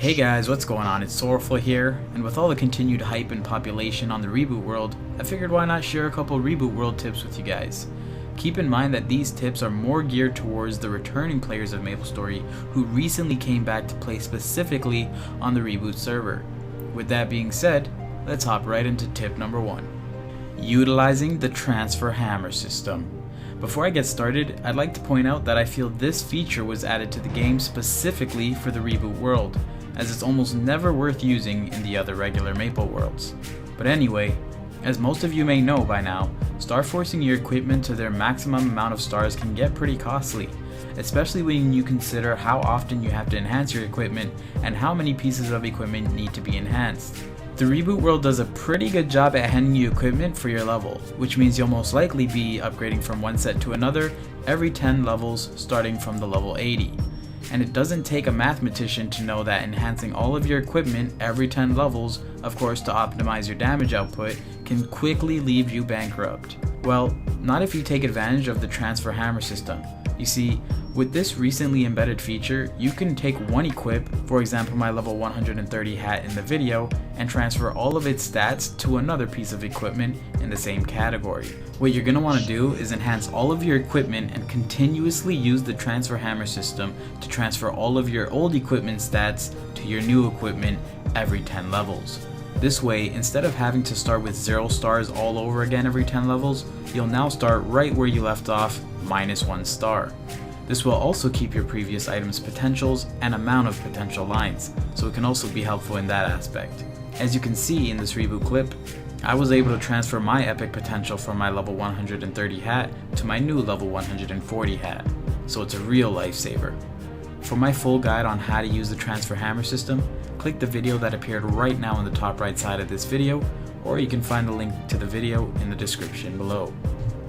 Hey guys, what's going on? It's Sorrowful here, and with all the continued hype and population on the Reboot World, I figured why not share a couple Reboot World tips with you guys. Keep in mind that these tips are more geared towards the returning players of MapleStory who recently came back to play specifically on the Reboot server. With that being said, let's hop right into tip number 1. Utilizing the transfer hammer system. Before I get started, I'd like to point out that I feel this feature was added to the game specifically for the Reboot World, as it's almost never worth using in the other regular Maple worlds. But anyway, as most of you may know by now, star forcing your equipment to their maximum amount of stars can get pretty costly, especially when you consider how often you have to enhance your equipment and how many pieces of equipment need to be enhanced. The Reboot World does a pretty good job at handing you equipment for your level, which means you'll most likely be upgrading from one set to another every 10 levels starting from the level 80. And it doesn't take a mathematician to know that enhancing all of your equipment every 10 levels, of course to optimize your damage output, can quickly leave you bankrupt. Well, not if you take advantage of the transfer hammer system. You see, with this recently embedded feature, you can take one equip, for example my level 130 hat in the video, and transfer all of its stats to another piece of equipment in the same category. What you're going to want to do is enhance all of your equipment and continuously use the transfer hammer system to transfer all of your old equipment stats to your new equipment every 10 levels. This way, instead of having to start with 0 stars all over again every 10 levels, you'll now start right where you left off, -1 star. This will also keep your previous item's potentials and amount of potential lines, so it can also be helpful in that aspect. As you can see in this reboot clip, I was able to transfer my epic potential from my level 130 hat to my new level 140 hat, so it's a real lifesaver. For my full guide on how to use the transfer hammer system, click the video that appeared right now on the top right side of this video, or you can find the link to the video in the description below.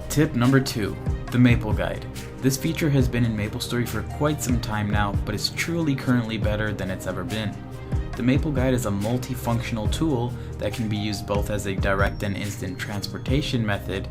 Tip number 2, the Maple Guide. This feature has been in MapleStory for quite some time now, but it's truly currently better than it's ever been. The Maple Guide is a multifunctional tool that can be used both as a direct and instant transportation method,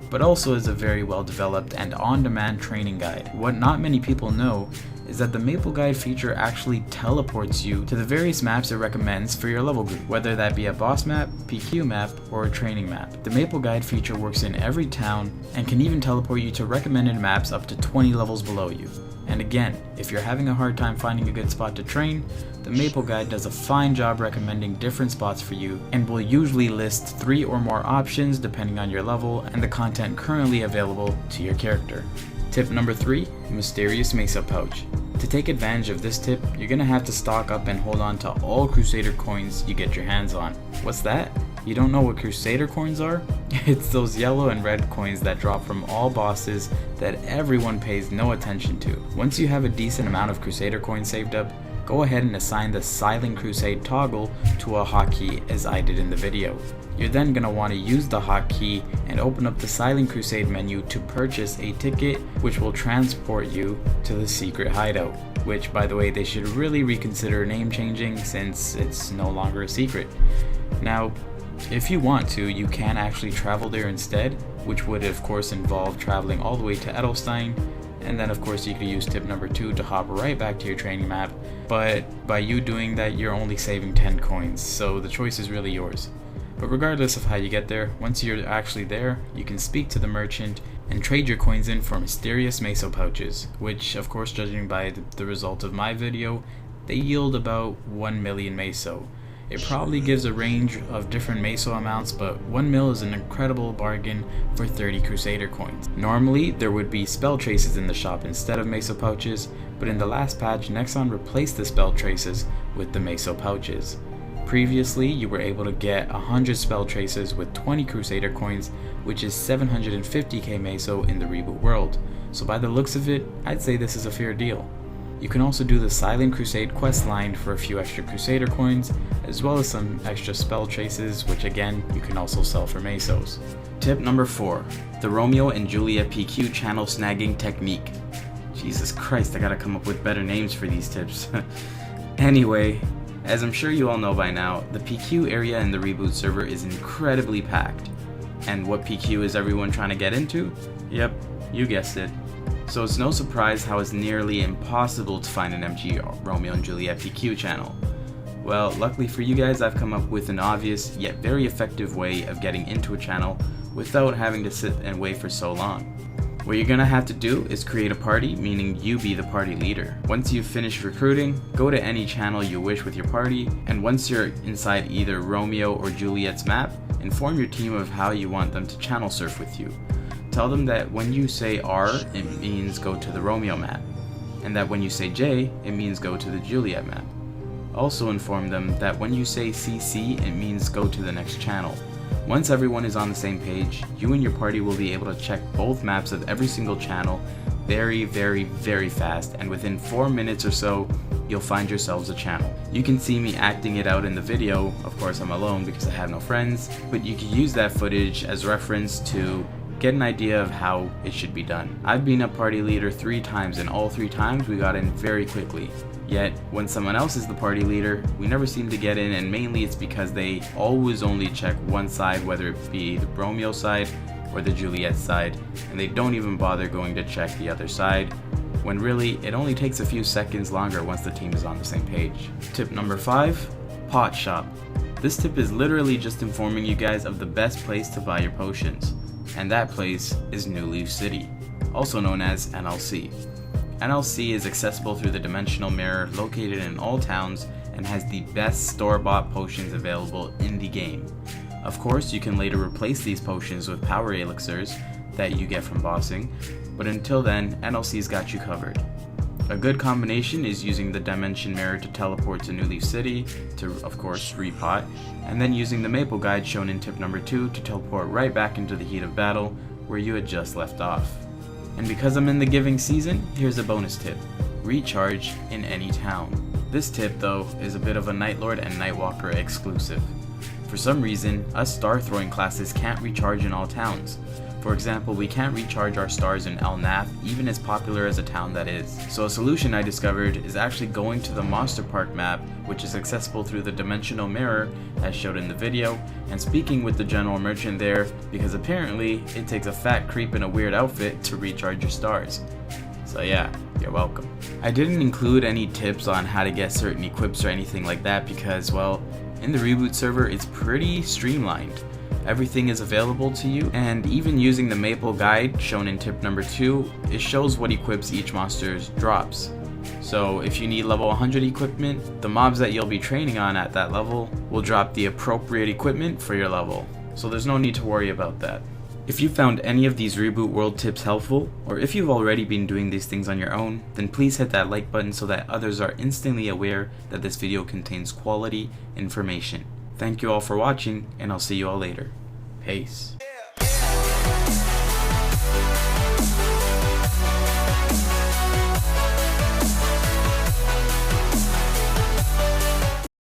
but also as a very well developed and on-demand training guide. What not many people know is that the Maple Guide feature actually teleports you to the various maps it recommends for your level group, whether that be a boss map, PQ map, or a training map. The Maple Guide feature works in every town and can even teleport you to recommended maps up to 20 levels below you. And again, if you're having a hard time finding a good spot to train, the Maple Guide does a fine job recommending different spots for you and will usually list 3 or more options depending on your level and the content currently available to your character. Tip number 3, Mysterious Meso Pouch. To take advantage of this tip, you're going to have to stock up and hold on to all Crusader coins you get your hands on. What's that? You don't know what Crusader coins are? It's those yellow and red coins that drop from all bosses that everyone pays no attention to. Once you have a decent amount of Crusader coins saved up, go ahead and assign the Silent Crusade toggle to a hotkey as I did in the video. You're then going to want to use the hotkey and open up the Silent Crusade menu to purchase a ticket which will transport you to the secret hideout, which by the way they should really reconsider name changing since it's no longer a secret. Now, if you want to, you can actually travel there instead, which would of course involve traveling all the way to Edelstein, and then of course you could use tip number 2 to hop right back to your training map, but by you doing that you're only saving 10 coins, so the choice is really yours. But regardless of how you get there, once you're actually there, you can speak to the merchant and trade your coins in for mysterious Meso pouches, which of course judging by the result of my video, they yield about 1 million Meso. It probably gives a range of different Meso amounts, but 1 mil is an incredible bargain for 30 Crusader coins. Normally, there would be spell traces in the shop instead of Meso pouches, but in the last patch, Nexon replaced the spell traces with the Meso pouches. Previously, you were able to get 100 spell traces with 20 Crusader coins, which is 750k Meso in the Reboot World. So by the looks of it, I'd say this is a fair deal. You can also do the Silent Crusade quest line for a few extra Crusader coins, as well as some extra spell traces, which again, you can also sell for Mesos. Tip number 4, the Romeo and Juliet PQ channel snagging technique. Jesus Christ, I gotta come up with better names for these tips. Anyway, as I'm sure you all know by now, the PQ area in the Reboot server is incredibly packed. And what PQ is everyone trying to get into? Yep, you guessed it. So it's no surprise how it's nearly impossible to find an MG Romeo and Juliet PQ channel. Well, luckily for you guys, I've come up with an obvious yet very effective way of getting into a channel without having to sit and wait for so long. What you're gonna have to do is create a party, meaning you be the party leader. Once you've finished recruiting, go to any channel you wish with your party, and once you're inside either Romeo or Juliet's map, inform your team of how you want them to channel surf with you. Tell them that when you say R, it means go to the Romeo map, and that when you say J, it means go to the Juliet map. Also inform them that when you say CC, it means go to the next channel. Once everyone is on the same page, you and your party will be able to check both maps of every single channel very fast, and within 4 minutes or so, you'll find yourselves a channel. You can see me acting it out in the video. Of course, I'm alone because I have no friends, but you can use that footage as reference to get an idea of how it should be done. I've been a party leader 3 times, and all 3 times we got in very quickly. Yet, when someone else is the party leader, we never seem to get in, and mainly it's because they always only check one side, whether it be the Romeo side or the Juliet side, and they don't even bother going to check the other side, when really it only takes a few seconds longer once the team is on the same page. Tip number 5, pot shop. This tip is literally just informing you guys of the best place to buy your potions, and that place is New Leaf City, also known as NLC. NLC is accessible through the dimensional mirror located in all towns and has the best store-bought potions available in the game. Of course, you can later replace these potions with power elixirs that you get from bossing, but until then, NLC's got you covered. A good combination is using the dimension mirror to teleport to New Leaf City to, of course, repot, and then using the Maple guide shown in tip number 2 to teleport right back into the heat of battle where you had just left off. And because I'm in the giving season, here's a bonus tip: recharge in any town. This tip, though, is a bit of a Nightlord and Nightwalker exclusive. For some reason, us star throwing classes can't recharge in all towns. For example, we can't recharge our stars in El Nath, even as popular as a town that is. So a solution I discovered is actually going to the Monster Park map, which is accessible through the dimensional mirror as showed in the video, and speaking with the general merchant there, because apparently it takes a fat creep in a weird outfit to recharge your stars. So yeah, you're welcome. I didn't include any tips on how to get certain equips or anything like that because, well, in the reboot server it's pretty streamlined. Everything is available to you, and even using the Maple guide shown in tip number 2, it shows what equips each monster's drops. So if you need level 100 equipment, the mobs that you'll be training on at that level will drop the appropriate equipment for your level. So there's no need to worry about that. If you found any of these Reboot World tips helpful, or if you've already been doing these things on your own, then please hit that like button so that others are instantly aware that this video contains quality information. Thank you all for watching, and I'll see you all later. Peace.